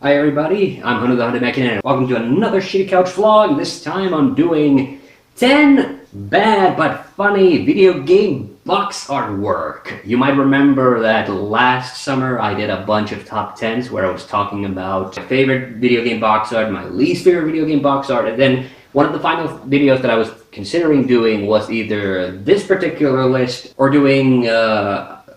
Hi everybody, I'm Hunter the Hunted Mechanic, and welcome to another Shitty Couch vlog. This time I'm doing 10 bad but funny video game box artwork. You might remember that last summer I did a bunch of top 10s where I was talking about my favorite video game box art, my least favorite video game box art, and then one of the final videos that I was considering doing was either this particular list or doing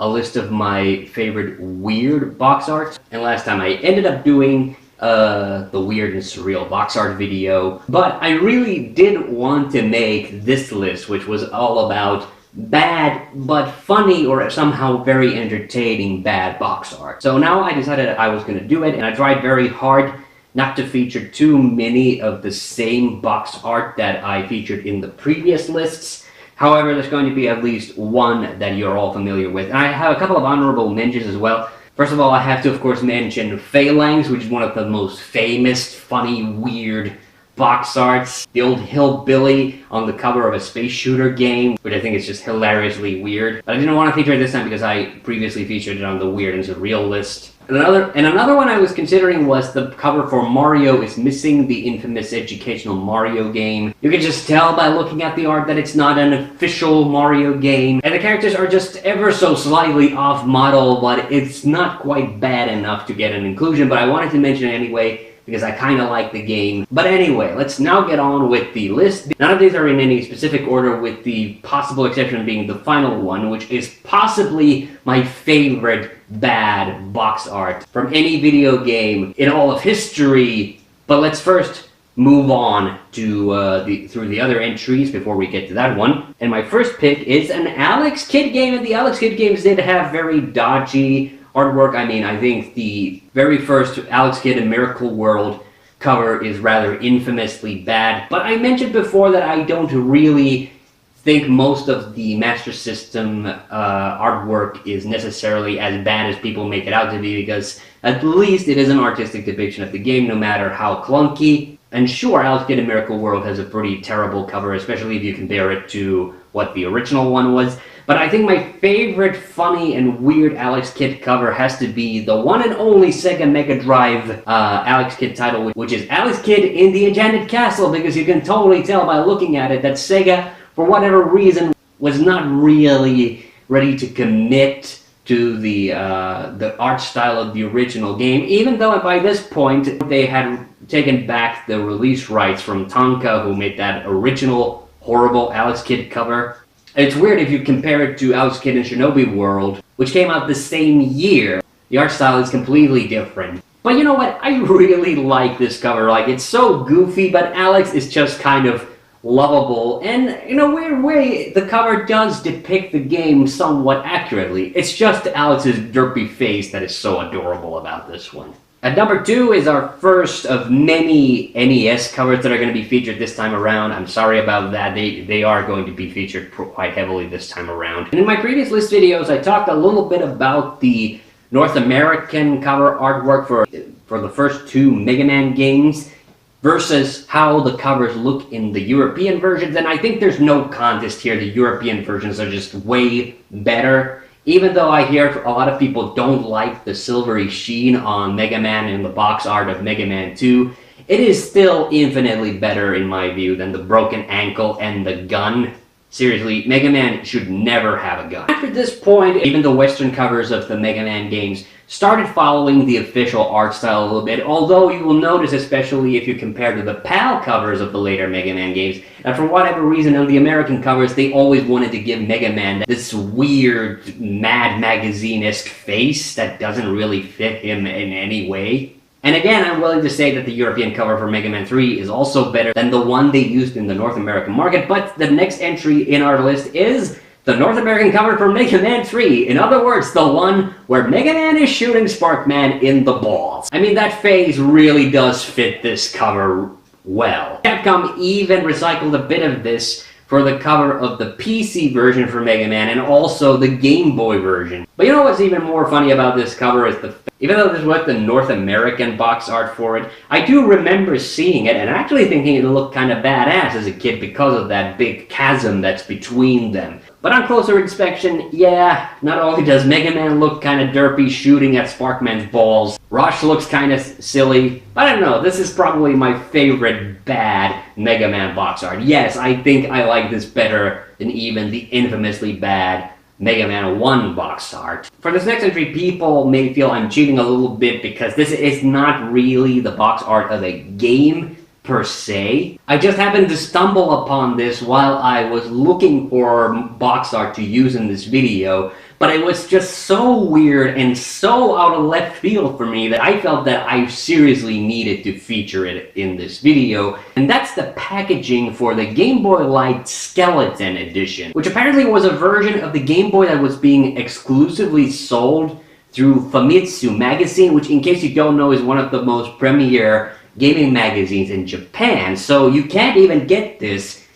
a list of my favorite weird box art. And last time I ended up doing the weird and surreal box art video. But I really did want to make this list, which was all about bad but funny or somehow very entertaining bad box art. So now I decided I was going to do it, and I tried very hard not to feature too many of the same box art that I featured in the previous lists. However, there's going to be at least one that you're all familiar with. And I have a couple of honorable mentions as well. First of all, I have to, of course, mention Phalanx, which is one of the most famous, funny, weird box arts. The old hillbilly on the cover of a space shooter game, which I think is just hilariously weird. But I didn't want to feature it this time because I previously featured it on the weird and surreal list. Another one I was considering was the cover for Mario is Missing, the infamous educational Mario game. You can just tell by looking at the art that it's not an official Mario game, and the characters are just ever so slightly off model, but it's not quite bad enough to get an inclusion, but I wanted to mention it anyway because I kind of like the game. But anyway, let's now get on with the list. None of these are in any specific order, with the possible exception being the final one, which is possibly my favorite bad box art from any video game in all of history. But let's first move on to through the other entries before we get to that one. And my first pick is an Alex Kidd game, and the Alex Kidd games did have very dodgy artwork. I mean, I think the very first Alex Kidd in Miracle World cover is rather infamously bad, but I mentioned before that I don't really think most of the Master System artwork is necessarily as bad as people make it out to be, because at least it is an artistic depiction of the game, no matter how clunky. And sure, Alex Kidd in Miracle World has a pretty terrible cover, especially if you compare it to what the original one was. But I think my favorite funny and weird Alex Kidd cover has to be the one and only Sega Mega Drive Alex Kidd title, which is Alex Kidd in the Enchanted Castle, because you can totally tell by looking at it that Sega, for whatever reason, was not really ready to commit to the art style of the original game, even though by this point they had taken back the release rights from Tonka, who made that original horrible Alex Kidd cover. It's weird if you compare it to Alex Kidd in Shinobi World, which came out the same year. The art style is completely different. But you know what? I really like this cover. Like, it's so goofy, but Alex is just kind of lovable. And in a weird way, the cover does depict the game somewhat accurately. It's just Alex's derpy face that is so adorable about this one. At number 2 is our first of many NES covers that are going to be featured this time around. I'm sorry about that. They are going to be featured quite heavily this time around. And in my previous list videos, I talked a little bit about the North American cover artwork for the first 2 Mega Man games versus how the covers look in the European versions. And I think there's no contest here. The European versions are just way better. Even though I hear a lot of people don't like the silvery sheen on Mega Man and the box art of Mega Man 2, it is still infinitely better in my view than the broken ankle and the gun. Seriously, Mega Man should never have a gun. After this point, even the Western covers of the Mega Man games started following the official art style a little bit, although you will notice, especially if you compare to the PAL covers of the later Mega Man games, that for whatever reason on the American covers, they always wanted to give Mega Man this weird Mad Magazine-esque face that doesn't really fit him in any way. And again, I'm willing to say that the European cover for Mega Man 3 is also better than the one they used in the North American market, but the next entry in our list is the North American cover for Mega Man 3. In other words, the one where Mega Man is shooting Sparkman in the balls. I mean, that face really does fit this cover well. Capcom even recycled a bit of this for the cover of the PC version for Mega Man and also the Game Boy version. But you know what's even more funny about this cover is Even though this was the North American box art for it, I do remember seeing it and actually thinking it looked kind of badass as a kid because of that big chasm that's between them. But on closer inspection, yeah, not only does Mega Man look kind of derpy shooting at Sparkman's balls, Rush looks kind of silly, but I don't know, this is probably my favorite bad Mega Man box art. Yes, I think I like this better than even the infamously bad Mega Man 1 box art. For this next entry, people may feel I'm cheating a little bit because this is not really the box art of a game per se. I just happened to stumble upon this while I was looking for box art to use in this video, but it was just so weird and so out of left field for me that I felt that I seriously needed to feature it in this video, and that's the packaging for the Game Boy Light Skeleton Edition, which apparently was a version of the Game Boy that was being exclusively sold through Famitsu magazine, which, in case you don't know, is one of the most premier gaming magazines in Japan, so you can't even get this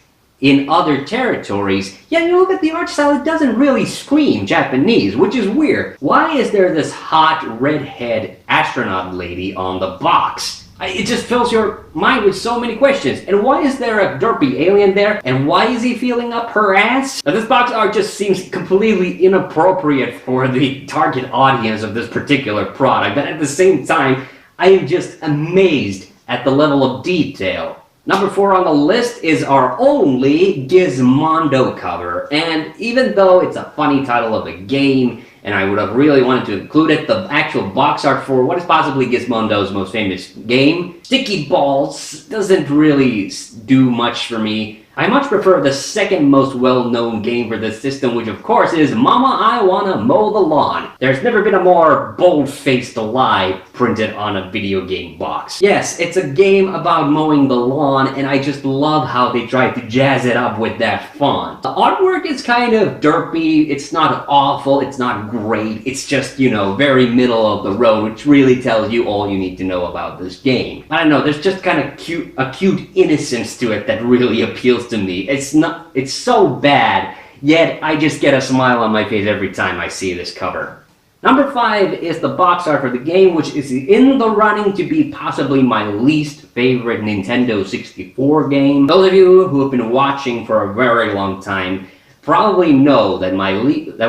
in other territories. Yeah, you look at the art style, it doesn't really scream Japanese, which is weird. Why is there this hot redhead astronaut lady on the box? It just fills your mind with so many questions. And why is there a derpy alien there? And why is he feeling up her ass? Now, this box art just seems completely inappropriate for the target audience of this particular product, but at the same time, I am just amazed at the level of detail. Number 4 on the list is our only Gizmondo cover, and even though it's a funny title of a game, and I would have really wanted to include it, the actual box art for what is possibly Gizmondo's most famous game, Sticky Balls, doesn't really do much for me. I much prefer the second most well-known game for this system, which of course is Mama, I Wanna Mow the Lawn. There's never been a more bold-faced lie printed on a video game box. Yes, it's a game about mowing the lawn, and I just love how they tried to jazz it up with that font. The artwork is kind of derpy, it's not awful, it's not great, it's just, you know, very middle of the road, which really tells you all you need to know about this game. I don't know, there's just kind of a cute innocence to it that really appeals to me. It's so bad, yet I just get a smile on my face every time I see this cover. Number 5 is the box art for the game, which is in the running to be possibly my least favorite Nintendo 64 game. Those of you who have been watching for a very long time probably know that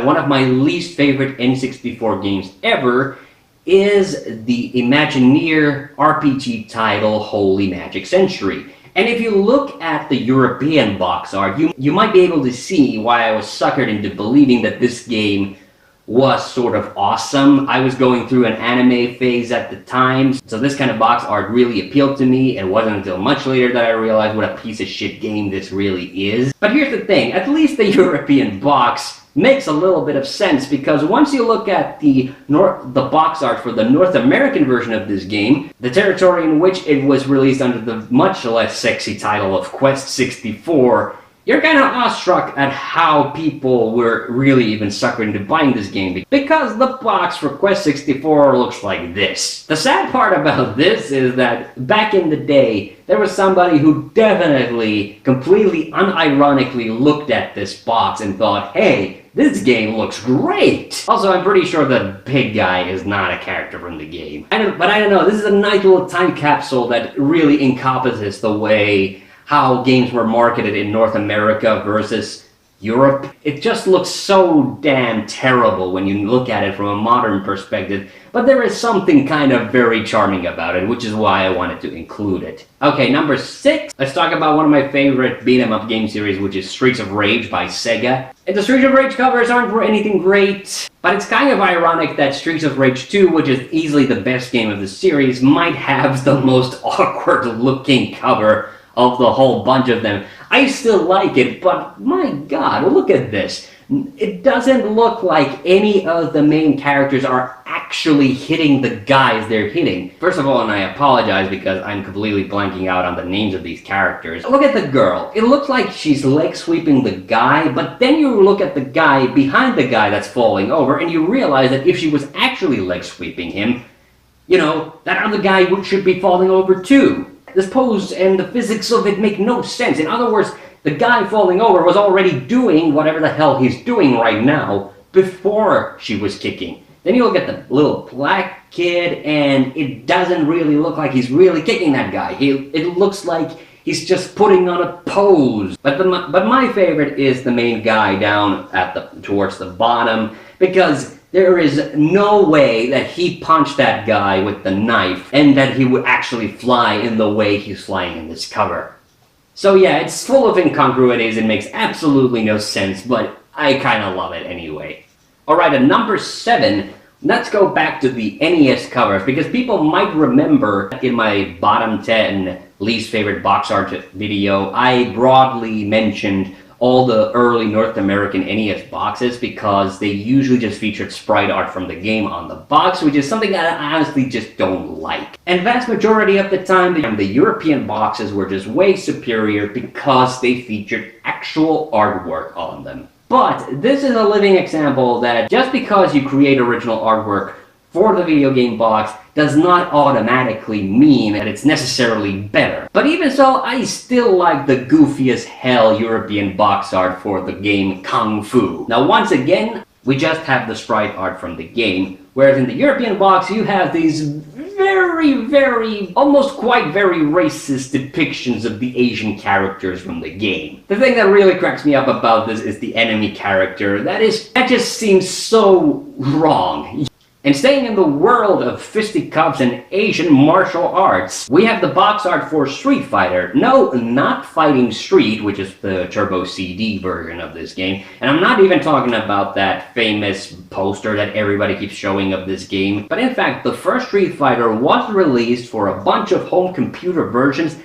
one of my least favorite N64 games ever is the Imagineer RPG title Holy Magic Century. And if you look at the European box art, you might be able to see why I was suckered into believing that this game was sort of awesome. I was going through an anime phase at the time, so this kind of box art really appealed to me. It wasn't until much later that I realized what a piece of shit game this really is. But here's the thing, at least the European box makes a little bit of sense, because once you look at the box art for the North American version of this game, the territory in which it was released under the much less sexy title of Quest 64, you're kind of awestruck at how people were really even suckered into buying this game, because the box for Quest 64 looks like this. The sad part about this is that back in the day, there was somebody who definitely, completely unironically looked at this box and thought, hey, this game looks great! Also, I'm pretty sure the big guy is not a character from the game. But I don't know, this is a nice little time capsule that really encompasses the way how games were marketed in North America versus Europe. It just looks so damn terrible when you look at it from a modern perspective, but there is something kind of very charming about it, which is why I wanted to include it. Okay, number 6, let's talk about one of my favorite beat-em-up game series, which is Streets of Rage by Sega. And the Streets of Rage covers aren't anything great, but it's kind of ironic that Streets of Rage 2, which is easily the best game of the series, might have the most awkward-looking cover of the whole bunch of them. I still like it, but my god, look at this. It doesn't look like any of the main characters are actually hitting the guys they're hitting. First of all, and I apologize because I'm completely blanking out on the names of these characters. Look at the girl. It looks like she's leg sweeping the guy, but then you look at the guy behind the guy that's falling over, and you realize that if she was actually leg sweeping him, you know, that other guy should be falling over too. This pose and the physics of it make no sense. In other words, the guy falling over was already doing whatever the hell he's doing right now before she was kicking. Then you look at the little black kid, and it doesn't really look like he's really kicking that guy. It looks like he's just putting on a pose. But my favorite is the main guy down at towards the bottom, because there is no way that he punched that guy with the knife and that he would actually fly in the way he's flying in this cover. So yeah, it's full of incongruities and makes absolutely no sense, but I kinda love it anyway. Alright, at number 7, let's go back to the NES covers, because people might remember in my bottom 10 least favorite box art video, I broadly mentioned all the early North American NES boxes because they usually just featured sprite art from the game on the box, which is something that I honestly just don't like. And vast majority of the time, the European boxes were just way superior because they featured actual artwork on them. But this is a living example that just because you create original artwork for the video game box does not automatically mean that it's necessarily better. But even so, I still like the goofy as hell European box art for the game Kung Fu. Now once again, we just have the sprite art from the game, whereas in the European box you have these very, almost quite very racist depictions of the Asian characters from the game. The thing that really cracks me up about this is the enemy character. That just seems so wrong. And staying in the world of fisticuffs and Asian martial arts, we have the box art for Street Fighter. No, not Fighting Street, which is the Turbo CD version of this game. And I'm not even talking about that famous poster that everybody keeps showing of this game. But in fact, the first Street Fighter was released for a bunch of home computer versions,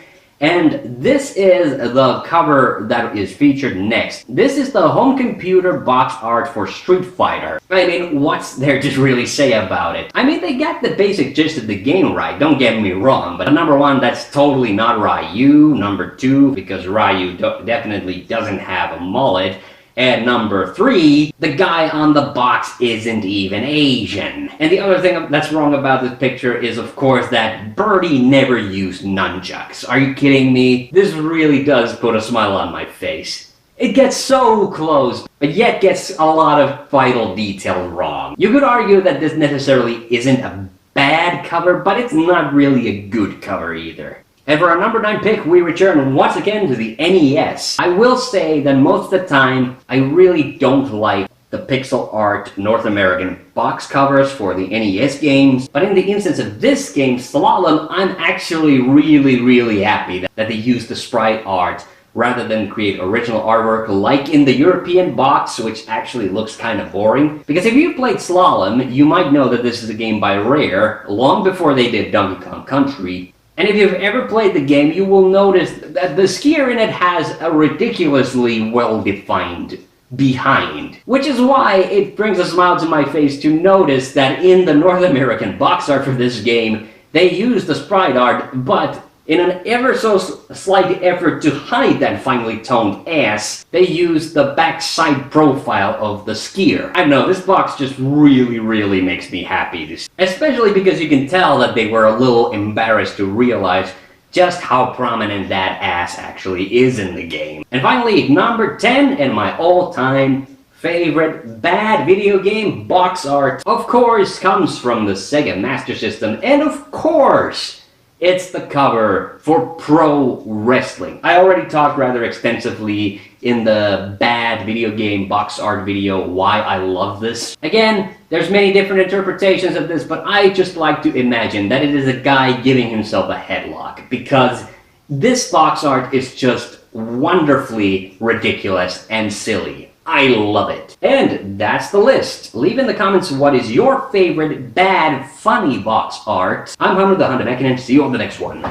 and this is the cover that is featured next. This is the home computer box art for Street Fighter. I mean, what's there to really say about it? I mean, they got the basic gist of the game right, don't get me wrong, but number 1, that's totally not Ryu. Number 2, because Ryu definitely doesn't have a mullet. And number 3, the guy on the box isn't even Asian. And the other thing that's wrong about this picture is, of course, that Birdie never used nunchucks. Are you kidding me? This really does put a smile on my face. It gets so close, but yet gets a lot of vital details wrong. You could argue that this necessarily isn't a bad cover, but it's not really a good cover either. And for our number 9 pick, we return once again to the NES. I will say that most of the time, I really don't like the pixel art North American box covers for the NES games. But in the instance of this game, Slalom, I'm actually really happy that they used the sprite art rather than create original artwork like in the European box, which actually looks kind of boring. Because if you've played Slalom, you might know that this is a game by Rare, long before they did Donkey Kong Country. And if you've ever played the game, you will notice that the skier in it has a ridiculously well-defined behind. Which is why it brings a smile to my face to notice that in the North American box art for this game, they use the sprite art, but in an ever so slight effort to hide that finely toned ass, they use the backside profile of the skier. I don't know, this box just really makes me happy. Especially because you can tell that they were a little embarrassed to realize just how prominent that ass actually is in the game. And finally, number 10, and my all-time favorite bad video game box art, of course, comes from the Sega Master System, and of course, it's the cover for Pro Wrestling. I already talked rather extensively in the bad video game box art video why I love this. Again, there's many different interpretations of this, but I just like to imagine that it is a guy giving himself a headlock, because this box art is just wonderfully ridiculous and silly. I love it. And that's the list. Leave in the comments what is your favorite bad, funny box art. I'm Hunter, the Hunter, and see you on the next one.